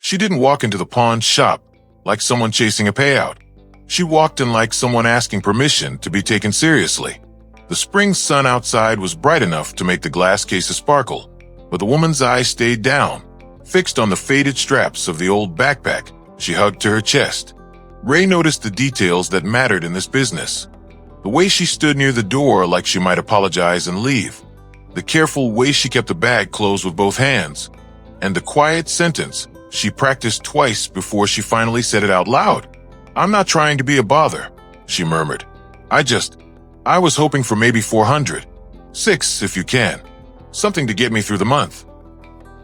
She didn't walk into the pawn shop like someone chasing a payout. She walked in like someone asking permission to be taken seriously. The spring sun outside was bright enough to make the glass cases sparkle, but the woman's eyes stayed down, fixed on the faded straps of the old backpack she hugged to her chest. Ray noticed the details that mattered in this business. The way she stood near the door like she might apologize and leave. The careful way she kept the bag closed with both hands. And the quiet sentence she practiced twice before she finally said it out loud. "I'm not trying to be a bother," she murmured. I was hoping for maybe 400. 6 if you can. Something to get me through the month."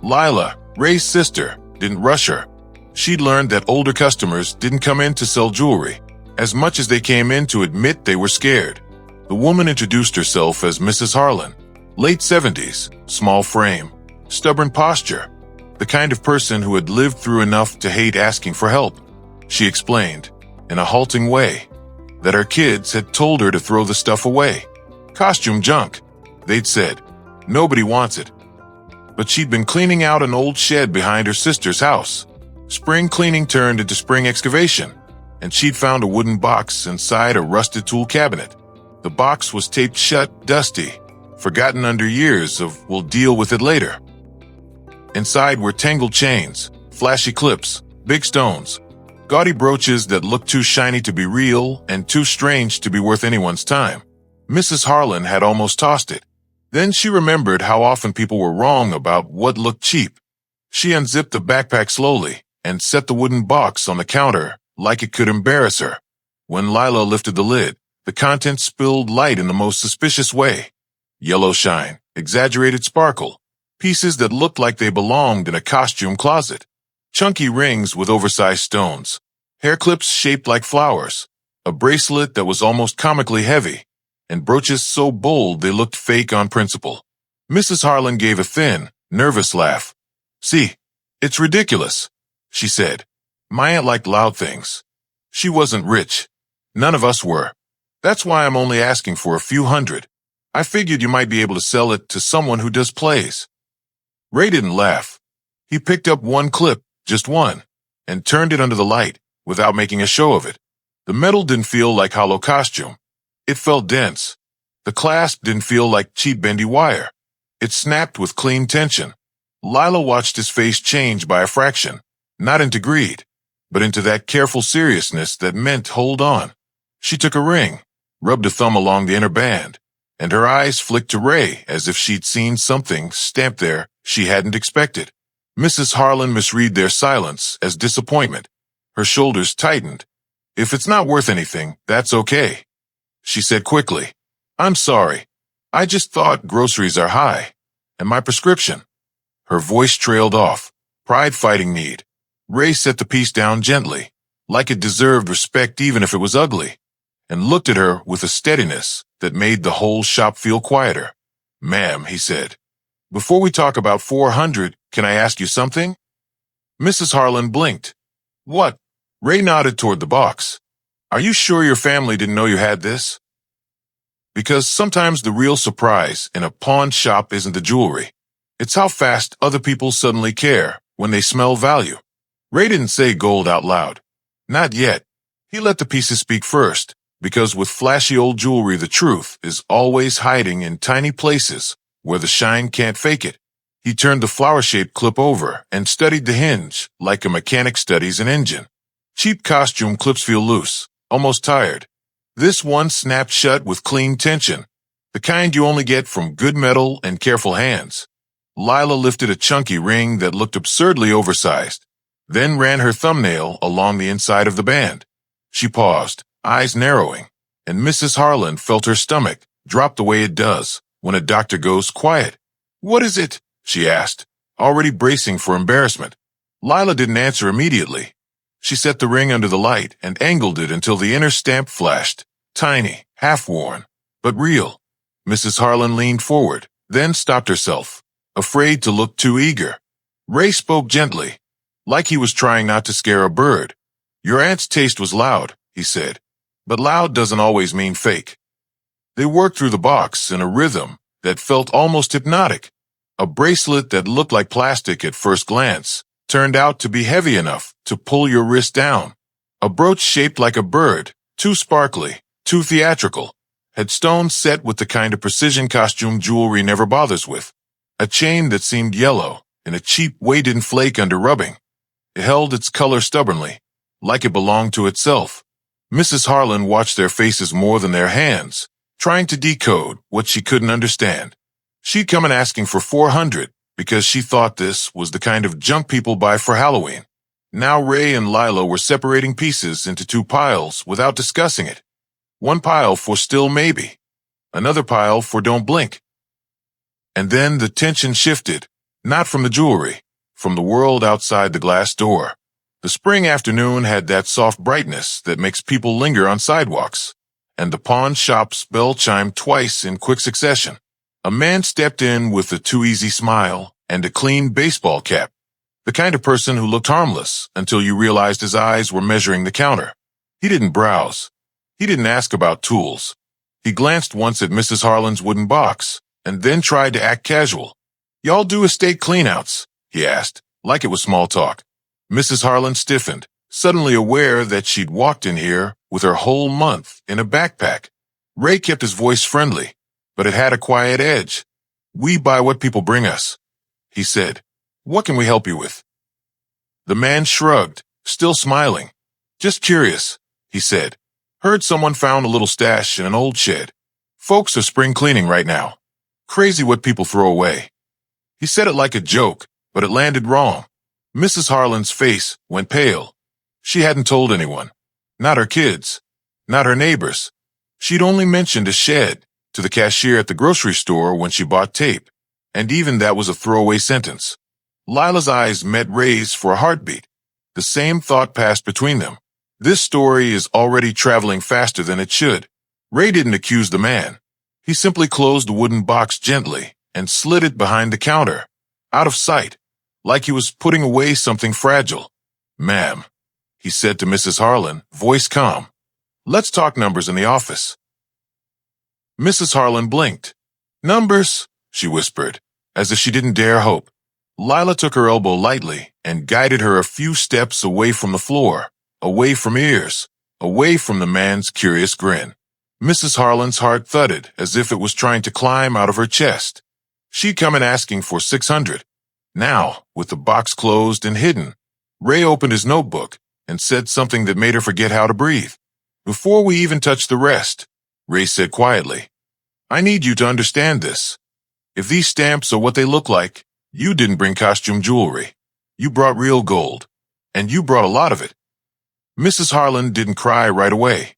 Lila, Ray's sister, didn't rush her. She'd learned that older customers didn't come in to sell jewelry as much as they came in to admit they were scared. The woman introduced herself as Mrs. Harlan, late 70s, small frame, stubborn posture, the kind of person who had lived through enough to hate asking for help. She explained, in a halting way, that her kids had told her to throw the stuff away. Costume junk, they'd said. Nobody wants it. But she'd been cleaning out an old shed behind her sister's house. Spring cleaning turned into spring excavation, and she'd found a wooden box inside a rusted tool cabinet. The box was taped shut, dusty, forgotten under years of "we'll deal with it later." Inside were tangled chains, flashy clips, big stones, gaudy brooches that looked too shiny to be real and too strange to be worth anyone's time. Mrs. Harlan had almost tossed it. Then she remembered how often people were wrong about what looked cheap. She unzipped the backpack slowly and set the wooden box on the counter like it could embarrass her. When Lila lifted the lid, the contents spilled light in the most suspicious way. Yellow shine, exaggerated sparkle, pieces that looked like they belonged in a costume closet. Chunky rings with oversized stones, hair clips shaped like flowers, a bracelet that was almost comically heavy, and brooches so bold they looked fake on principle. Mrs. Harlan gave a thin, nervous laugh. "See, it's ridiculous," she said. "My aunt liked loud things. She wasn't rich. None of us were. That's why I'm only asking for a few hundred. I figured you might be able to sell it to someone who does plays." Ray didn't laugh. He picked up one clip, just one, and turned it under the light without making a show of it. The metal didn't feel like hollow costume. It felt dense. The clasp didn't feel like cheap bendy wire. It snapped with clean tension. Lila watched his face change by a fraction, not into greed, but into that careful seriousness that meant hold on. She took a ring, rubbed a thumb along the inner band, and her eyes flicked to Ray as if she'd seen something stamped there she hadn't expected. Mrs. Harlan misread their silence as disappointment. Her shoulders tightened. "If it's not worth anything, that's okay," she said quickly. "I'm sorry. I just thought groceries are high. And my prescription." Her voice trailed off. Pride fighting need. Ray set the piece down gently, like it deserved respect even if it was ugly, and looked at her with a steadiness that made the whole shop feel quieter. "Ma'am," he said, "before we talk about 400, can I ask you something?" Mrs. Harlan blinked. "What?" Ray nodded toward the box. "Are you sure your family didn't know you had this?" Because sometimes the real surprise in a pawn shop isn't the jewelry. It's how fast other people suddenly care when they smell value. Ray didn't say gold out loud. Not yet. He let the pieces speak first, because with flashy old jewelry the truth is always hiding in tiny places where the shine can't fake it. He turned the flower-shaped clip over and studied the hinge like a mechanic studies an engine. Cheap costume clips feel loose, almost tired. This one snapped shut with clean tension, the kind you only get from good metal and careful hands. Lila lifted a chunky ring that looked absurdly oversized, then ran her thumbnail along the inside of the band. She paused, eyes narrowing, and Mrs. Harlan felt her stomach drop the way it does when a doctor goes quiet. "What is it?" she asked, already bracing for embarrassment. Lila didn't answer immediately. She set the ring under the light and angled it until the inner stamp flashed, tiny, half-worn, but real. Mrs. Harlan leaned forward, then stopped herself, afraid to look too eager. Ray spoke gently, like he was trying not to scare a bird. "Your aunt's taste was loud," he said, "but loud doesn't always mean fake." They worked through the box in a rhythm that felt almost hypnotic. A bracelet that looked like plastic at first glance turned out to be heavy enough to pull your wrist down. A brooch shaped like a bird, too sparkly, too theatrical, had stones set with the kind of precision costume jewelry never bothers with. A chain that seemed yellow, in a cheap way didn't flake under rubbing. It held its color stubbornly, like it belonged to itself. Mrs. Harlan watched their faces more than their hands, trying to decode what she couldn't understand. She'd come in asking for $400 because she thought this was the kind of junk people buy for Halloween. Now Ray and Lila were separating pieces into two piles without discussing it. One pile for still maybe, another pile for don't blink. And then the tension shifted, not from the jewelry, from the world outside the glass door. The spring afternoon had that soft brightness that makes people linger on sidewalks, and the pawn shop's bell chimed twice in quick succession. A man stepped in with a too-easy smile and a clean baseball cap, the kind of person who looked harmless until you realized his eyes were measuring the counter. He didn't browse. He didn't ask about tools. He glanced once at Mrs. Harlan's wooden box, and then tried to act casual. "Y'all do estate cleanouts?" he asked, like it was small talk. Mrs. Harlan stiffened, suddenly aware that she'd walked in here with her whole month in a backpack. Ray kept his voice friendly, but it had a quiet edge. "We buy what people bring us," he said. "What can we help you with?" The man shrugged, still smiling. "Just curious," he said. "Heard someone found a little stash in an old shed. Folks are spring cleaning right now. Crazy what people throw away." He said it like a joke, but it landed wrong. Mrs. Harlan's face went pale. She hadn't told anyone. Not her kids. Not her neighbors. She'd only mentioned a shed to the cashier at the grocery store when she bought tape, and even that was a throwaway sentence. Lila's eyes met Ray's for a heartbeat. The same thought passed between them. This story is already traveling faster than it should. Ray didn't accuse the man. He simply closed the wooden box gently and slid it behind the counter, out of sight, like he was putting away something fragile. "Ma'am," he said to Mrs. Harlan, voice calm. "Let's talk numbers in the office." Mrs. Harlan blinked. "Numbers?" she whispered, as if she didn't dare hope. Lila took her elbow lightly and guided her a few steps away from the floor, away from ears, away from the man's curious grin. Mrs. Harlan's heart thudded as if it was trying to climb out of her chest. She'd come in asking for $600. Now, with the box closed and hidden, Ray opened his notebook and said something that made her forget how to breathe. "Before we even touch the rest," Ray said quietly, "I need you to understand this. If these stamps are what they look like, you didn't bring costume jewelry. You brought real gold. And you brought a lot of it." Mrs. Harlan didn't cry right away.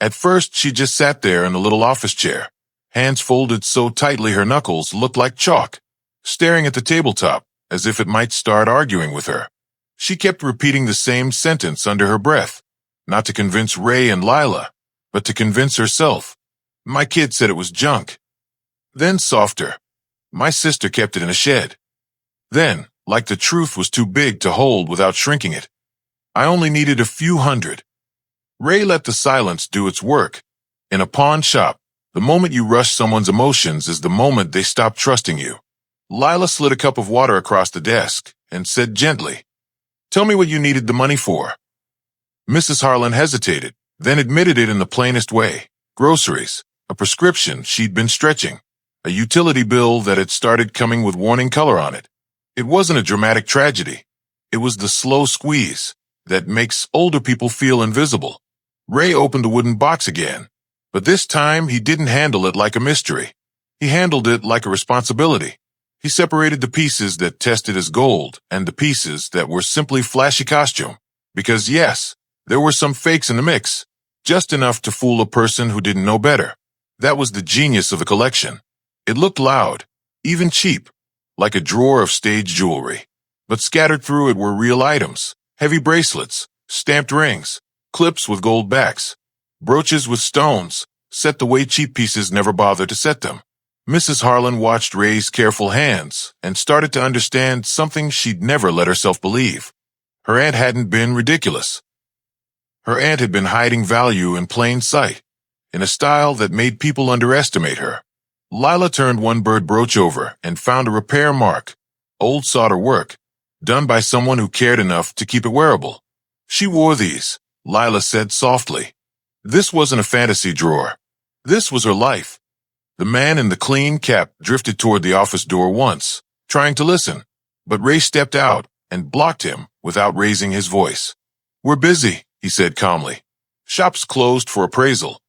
At first, she just sat there in the little office chair, hands folded so tightly her knuckles looked like chalk, staring at the tabletop as if it might start arguing with her. She kept repeating the same sentence under her breath, not to convince Ray and Lila, but to convince herself. "My kid said it was junk." Then softer. "My sister kept it in a shed." Then, like the truth was too big to hold without shrinking it. "I only needed a few hundred." Ray let the silence do its work. In a pawn shop, the moment you rush someone's emotions is the moment they stop trusting you. Lila slid a cup of water across the desk and said gently, "Tell me what you needed the money for." Mrs. Harlan hesitated, then admitted it in the plainest way. Groceries, a prescription she'd been stretching, a utility bill that had started coming with warning color on it. It wasn't a dramatic tragedy. It was the slow squeeze that makes older people feel invisible. Ray opened the wooden box again, but this time he didn't handle it like a mystery. He handled it like a responsibility. He separated the pieces that tested as gold and the pieces that were simply flashy costume. Because yes, there were some fakes in the mix, just enough to fool a person who didn't know better. That was the genius of the collection. It looked loud, even cheap, like a drawer of stage jewelry. But scattered through it were real items, heavy bracelets, stamped rings, clips with gold backs, brooches with stones, set the way cheap pieces never bothered to set them. Mrs. Harlan watched Ray's careful hands and started to understand something she'd never let herself believe. Her aunt hadn't been ridiculous. Her aunt had been hiding value in plain sight, in a style that made people underestimate her. Lila turned one bird brooch over and found a repair mark, old solder work. done by someone who cared enough to keep it wearable. She wore these, Lila said softly. This wasn't a fantasy drawer. This was her life. The man in the clean cap drifted toward the office door once, trying to listen, but Ray stepped out and blocked him without raising his voice. "We're busy," he said calmly. "Shop's closed for appraisal."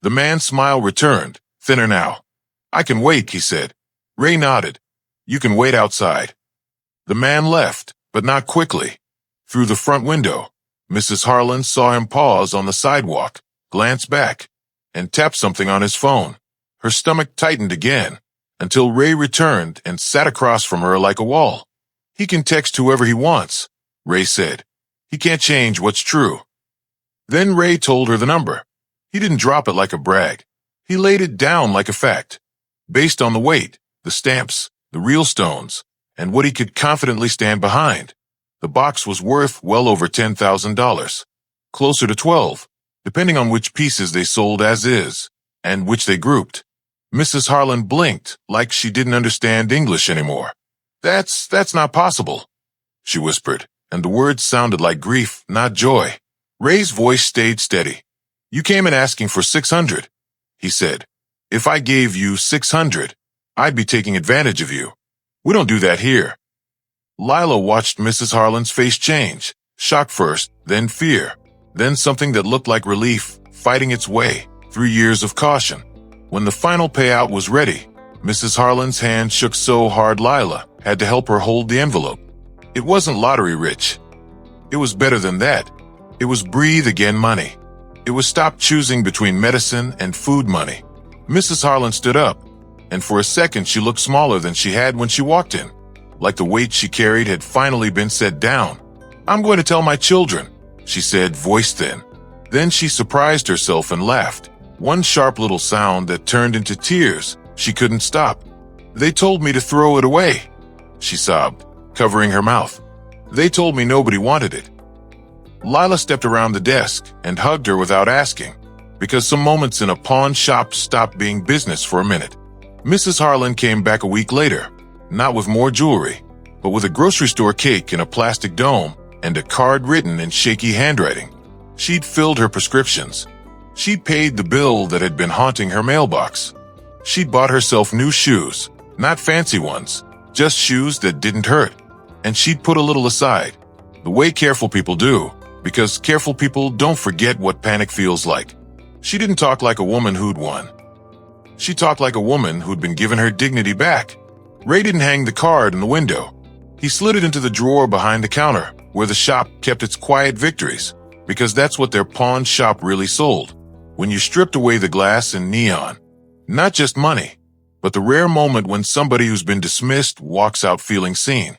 The man's smile returned, thinner now. "I can wait," he said. Ray nodded. "You can wait outside." The man left, but not quickly. Through the front window, Mrs. Harlan saw him pause on the sidewalk, glance back, and tap something on his phone. Her stomach tightened again, until Ray returned and sat across from her like a wall. "He can text whoever he wants," Ray said. "He can't change what's true." Then Ray told her the number. He didn't drop it like a brag. He laid it down like a fact, based on the weight, the stamps, the real stones, and what he could confidently stand behind. The box was worth well over $10,000, closer to 12, depending on which pieces they sold as is, and which they grouped. Mrs. Harlan blinked like she didn't understand English anymore. That's not possible," she whispered, and the words sounded like grief, not joy. Ray's voice stayed steady. "You came in asking for 600, he said. "If I gave you 600, I'd be taking advantage of you. We don't do that here." Lila watched Mrs. Harlan's face change, shock first, then fear, then something that looked like relief fighting its way through years of caution. When the final payout was ready, Mrs. Harlan's hand shook so hard Lila had to help her hold the envelope. It wasn't lottery rich. It was better than that. It was breathe again money. It was stop choosing between medicine and food money. Mrs. Harlan stood up, and for a second she looked smaller than she had when she walked in, like the weight she carried had finally been set down. "I'm going to tell my children," she said, voice thin. Then she surprised herself and laughed, one sharp little sound that turned into tears she couldn't stop. "They told me to throw it away," she sobbed, covering her mouth. "They told me nobody wanted it." Lila stepped around the desk and hugged her without asking, because some moments in a pawn shop stopped being business for a minute. Mrs. Harlan came back a week later, not with more jewelry, but with a grocery store cake in a plastic dome and a card written in shaky handwriting. She'd filled her prescriptions. She'd paid the bill that had been haunting her mailbox. She'd bought herself new shoes, not fancy ones, just shoes that didn't hurt. And she'd put a little aside, the way careful people do, because careful people don't forget what panic feels like. She didn't talk like a woman who'd won. She talked like a woman who'd been given her dignity back. Ray didn't hang the card in the window. He slid it into the drawer behind the counter, where the shop kept its quiet victories, because that's what their pawn shop really sold. When you stripped away the glass and neon, not just money, but the rare moment when somebody who's been dismissed walks out feeling seen.